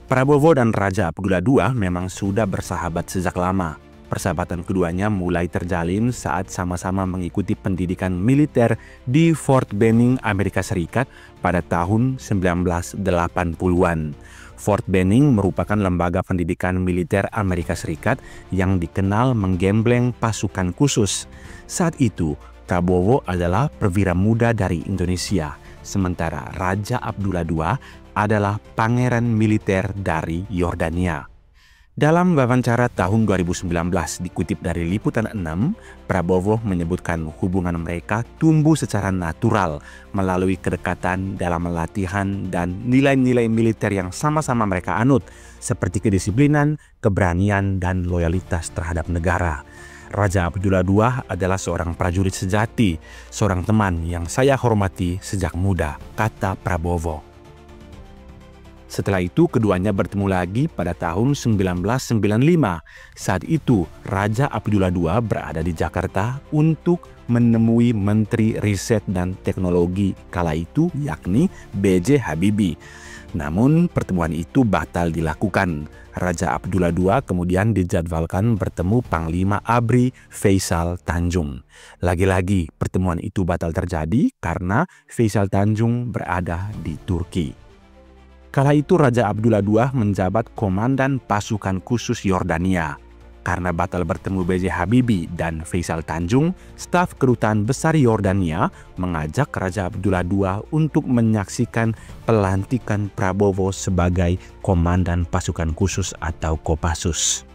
Prabowo dan Raja Abdullah II memang sudah bersahabat sejak lama. Persahabatan keduanya mulai terjalin saat sama-sama mengikuti pendidikan militer di Fort Benning, Amerika Serikat pada tahun 1980-an. Fort Benning merupakan lembaga pendidikan militer Amerika Serikat yang dikenal menggembleng pasukan khusus. Saat itu, Prabowo adalah perwira muda dari Indonesia, sementara Raja Abdullah II adalah pangeran militer dari Yordania. Dalam wawancara tahun 2019 dikutip dari Liputan 6, Prabowo menyebutkan hubungan mereka tumbuh secara natural melalui kedekatan dalam latihan dan nilai-nilai militer yang sama-sama mereka anut, seperti kedisiplinan, keberanian, dan loyalitas terhadap negara. Raja Abdullah II adalah seorang prajurit sejati, seorang teman yang saya hormati sejak muda, kata Prabowo. Setelah itu, keduanya bertemu lagi pada tahun 1995. Saat itu, Raja Abdullah II berada di Jakarta untuk menemui Menteri Riset dan Teknologi kala itu, yakni B.J. Habibie. Namun, pertemuan itu batal dilakukan. Raja Abdullah II kemudian dijadwalkan bertemu Panglima ABRI Faisal Tanjung. Lagi-lagi, pertemuan itu batal terjadi karena Faisal Tanjung berada di Turki. Kala itu Raja Abdullah II menjabat Komandan Pasukan Khusus Yordania. Karena batal bertemu B.J. Habibie dan Faisal Tanjung, staf Kedutaan Besar Yordania mengajak Raja Abdullah II untuk menyaksikan pelantikan Prabowo sebagai Komandan Pasukan Khusus atau Kopassus.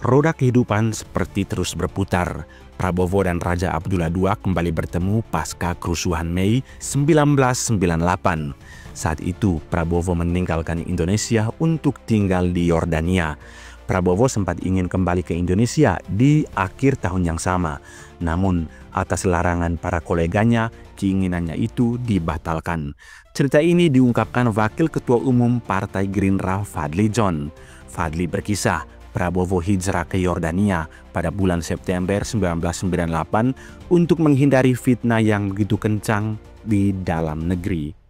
Roda kehidupan seperti terus berputar. Prabowo dan Raja Abdullah II kembali bertemu pasca kerusuhan Mei 1998. Saat itu, Prabowo meninggalkan Indonesia untuk tinggal di Yordania. Prabowo sempat ingin kembali ke Indonesia di akhir tahun yang sama. Namun, atas larangan para koleganya, keinginannya itu dibatalkan. Cerita ini diungkapkan Wakil Ketua Umum Partai Gerindra Fadly John. Fadly berkisah, Prabowo hijrah ke Yordania pada bulan September 1998 untuk menghindari fitnah yang begitu kencang di dalam negeri.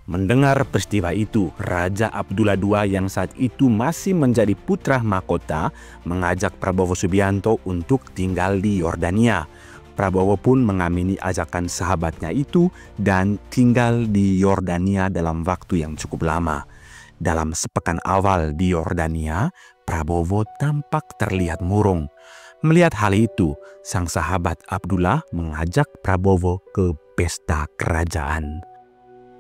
Mendengar peristiwa itu, Raja Abdullah II yang saat itu masih menjadi putra mahkota mengajak Prabowo Subianto untuk tinggal di Yordania. Prabowo pun mengamini ajakan sahabatnya itu dan tinggal di Yordania dalam waktu yang cukup lama. Dalam sepekan awal di Yordania, Prabowo tampak terlihat murung. Melihat hal itu, sang sahabat Abdullah mengajak Prabowo ke pesta kerajaan.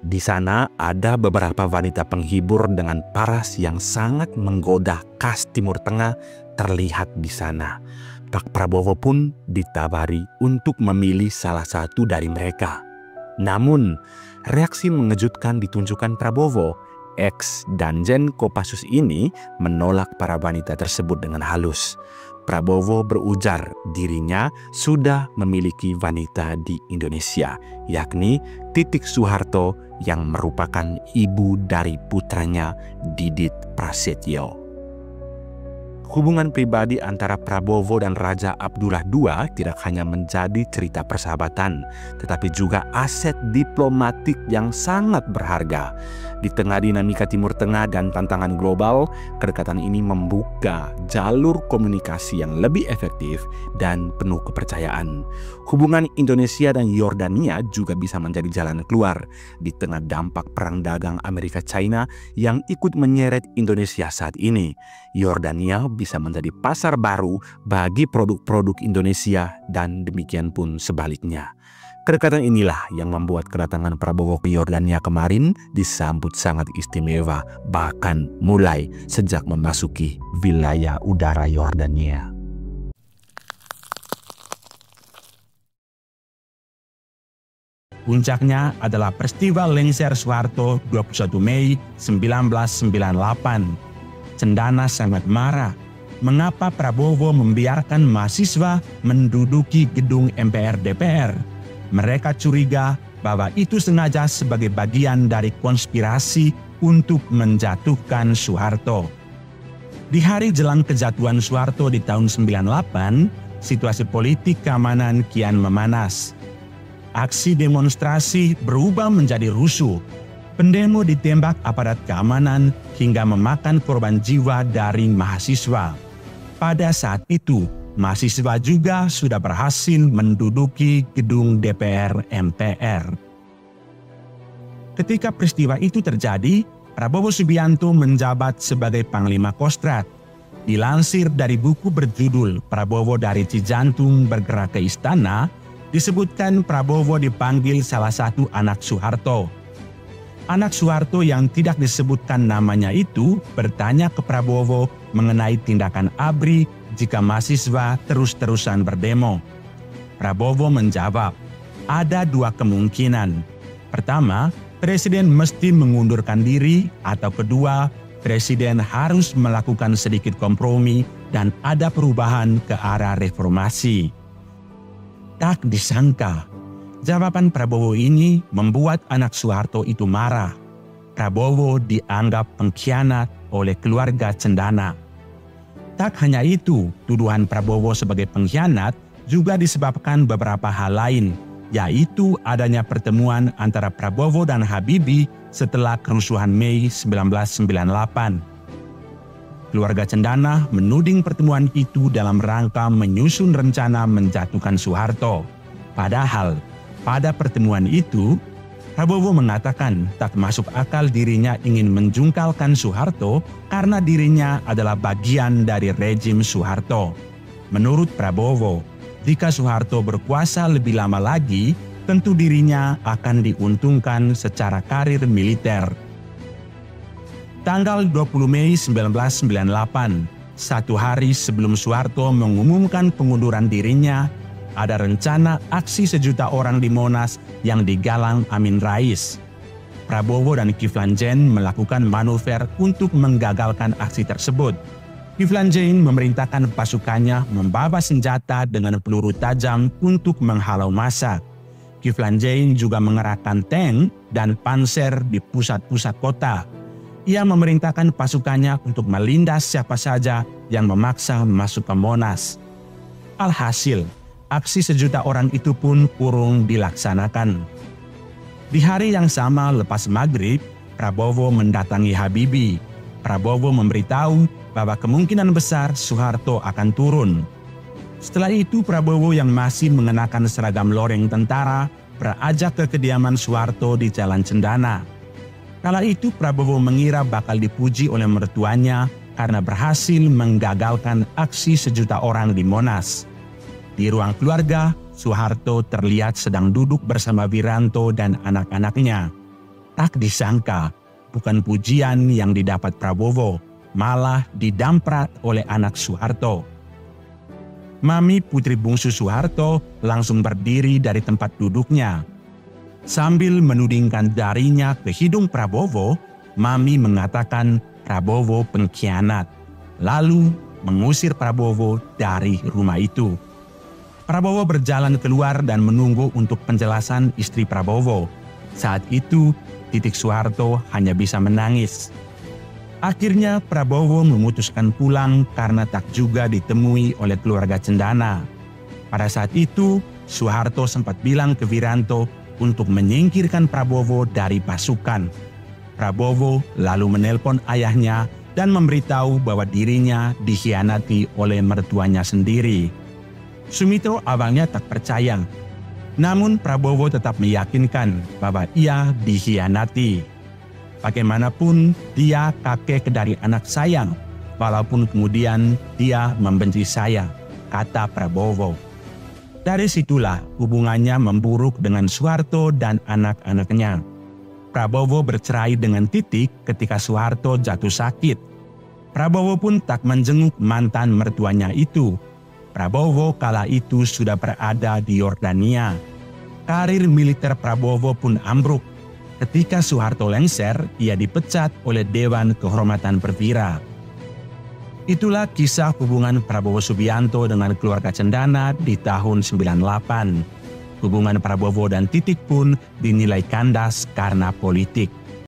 Di sana ada beberapa wanita penghibur dengan paras yang sangat menggoda khas Timur Tengah terlihat di sana. Pak Prabowo pun ditawari untuk memilih salah satu dari mereka. Namun, reaksi mengejutkan ditunjukkan Prabowo. Ex-Danjen Kopassus ini menolak para wanita tersebut dengan halus. Prabowo berujar dirinya sudah memiliki wanita di Indonesia, yakni Titik Soeharto yang merupakan ibu dari putranya Didit Prasetyo. Hubungan pribadi antara Prabowo dan Raja Abdullah II tidak hanya menjadi cerita persahabatan, tetapi juga aset diplomatik yang sangat berharga. Di tengah dinamika Timur Tengah dan tantangan global, kedekatan ini membuka jalur komunikasi yang lebih efektif dan penuh kepercayaan. Hubungan Indonesia dan Yordania juga bisa menjadi jalan keluar di tengah dampak perang dagang Amerika-China yang ikut menyeret Indonesia saat ini. Yordania bisa menjadi pasar baru bagi produk-produk Indonesia dan demikian pun sebaliknya. Kedekatan inilah yang membuat kedatangan Prabowo ke Yordania kemarin disambut sangat istimewa, bahkan mulai sejak memasuki wilayah udara Yordania. Puncaknya adalah peristiwa lengser Soeharto 21 Mei 1998. Cendana sangat marah. Mengapa Prabowo membiarkan mahasiswa menduduki gedung MPR DPR? Mereka curiga bahwa itu sengaja sebagai bagian dari konspirasi untuk menjatuhkan Soeharto. Di hari jelang kejatuhan Soeharto di tahun 98, situasi politik keamanan kian memanas. Aksi demonstrasi berubah menjadi rusuh. Pendemo ditembak aparat keamanan hingga memakan korban jiwa dari mahasiswa. Pada saat itu, mahasiswa juga sudah berhasil menduduki gedung DPR MPR. Ketika peristiwa itu terjadi, Prabowo Subianto menjabat sebagai Panglima Kostrad. Dilansir dari buku berjudul Prabowo dari Cijantung Bergerak ke Istana, disebutkan Prabowo dipanggil salah satu anak Soeharto. Anak Soeharto yang tidak disebutkan namanya itu bertanya ke Prabowo mengenai tindakan ABRI jika mahasiswa terus-terusan berdemo. Prabowo menjawab, ada dua kemungkinan. Pertama, Presiden mesti mengundurkan diri, atau kedua, Presiden harus melakukan sedikit kompromi dan ada perubahan ke arah reformasi. Tak disangka, jawaban Prabowo ini membuat anak Soeharto itu marah. Prabowo dianggap pengkhianat oleh keluarga Cendana. Tak hanya itu, tuduhan Prabowo sebagai pengkhianat juga disebabkan beberapa hal lain, yaitu adanya pertemuan antara Prabowo dan Habibie setelah kerusuhan Mei 1998. Keluarga Cendana menuding pertemuan itu dalam rangka menyusun rencana menjatuhkan Soeharto. Padahal, pada pertemuan itu, Prabowo mengatakan tak masuk akal dirinya ingin menjungkalkan Soeharto karena dirinya adalah bagian dari rejim Soeharto. Menurut Prabowo, jika Soeharto berkuasa lebih lama lagi, tentu dirinya akan diuntungkan secara karir militer. Tanggal 20 Mei 1998, satu hari sebelum Soeharto mengumumkan pengunduran dirinya, ada rencana aksi sejuta orang di Monas yang digalang Amin Rais. Prabowo dan Kiflan Zain melakukan manuver untuk menggagalkan aksi tersebut. Kiflan Zain memerintahkan pasukannya membawa senjata dengan peluru tajam untuk menghalau massa. Kiflan Zain juga mengerahkan tank dan panser di pusat-pusat kota. Ia memerintahkan pasukannya untuk melindas siapa saja yang memaksa masuk ke Monas. Alhasil, aksi sejuta orang itu pun urung dilaksanakan. Di hari yang sama lepas maghrib, Prabowo mendatangi Habibie. Prabowo memberitahu bahwa kemungkinan besar Soeharto akan turun. Setelah itu Prabowo yang masih mengenakan seragam loreng tentara berajak ke kediaman Soeharto di Jalan Cendana. Kala itu Prabowo mengira bakal dipuji oleh mertuanya karena berhasil menggagalkan aksi sejuta orang di Monas. Di ruang keluarga, Soeharto terlihat sedang duduk bersama Wiranto dan anak-anaknya. Tak disangka, bukan pujian yang didapat Prabowo, malah didamprat oleh anak Soeharto. Mami putri bungsu Soeharto langsung berdiri dari tempat duduknya. Sambil menudingkan jarinya ke hidung Prabowo, Mami mengatakan Prabowo pengkhianat, lalu mengusir Prabowo dari rumah itu. Prabowo berjalan keluar dan menunggu untuk penjelasan istri Prabowo. Saat itu, Titik Soeharto hanya bisa menangis. Akhirnya Prabowo memutuskan pulang karena tak juga ditemui oleh keluarga Cendana. Pada saat itu, Soeharto sempat bilang ke Wiranto untuk menyingkirkan Prabowo dari pasukan. Prabowo lalu menelpon ayahnya dan memberitahu bahwa dirinya dikhianati oleh mertuanya sendiri. Sumitro awalnya tak percaya, namun Prabowo tetap meyakinkan bahwa ia dikhianati. Bagaimanapun dia kakek dari anak sayang, walaupun kemudian dia membenci saya, kata Prabowo. Dari situlah hubungannya memburuk dengan Soeharto dan anak-anaknya. Prabowo bercerai dengan Titik ketika Soeharto jatuh sakit. Prabowo pun tak menjenguk mantan mertuanya itu. Prabowo kala itu sudah berada di Yordania. Karir militer Prabowo pun ambruk. Ketika Soeharto lengser, ia dipecat oleh Dewan Kehormatan Perwira. Itulah kisah hubungan Prabowo Subianto dengan keluarga Cendana di tahun 98. Hubungan Prabowo dan Titik pun dinilai kandas karena politik.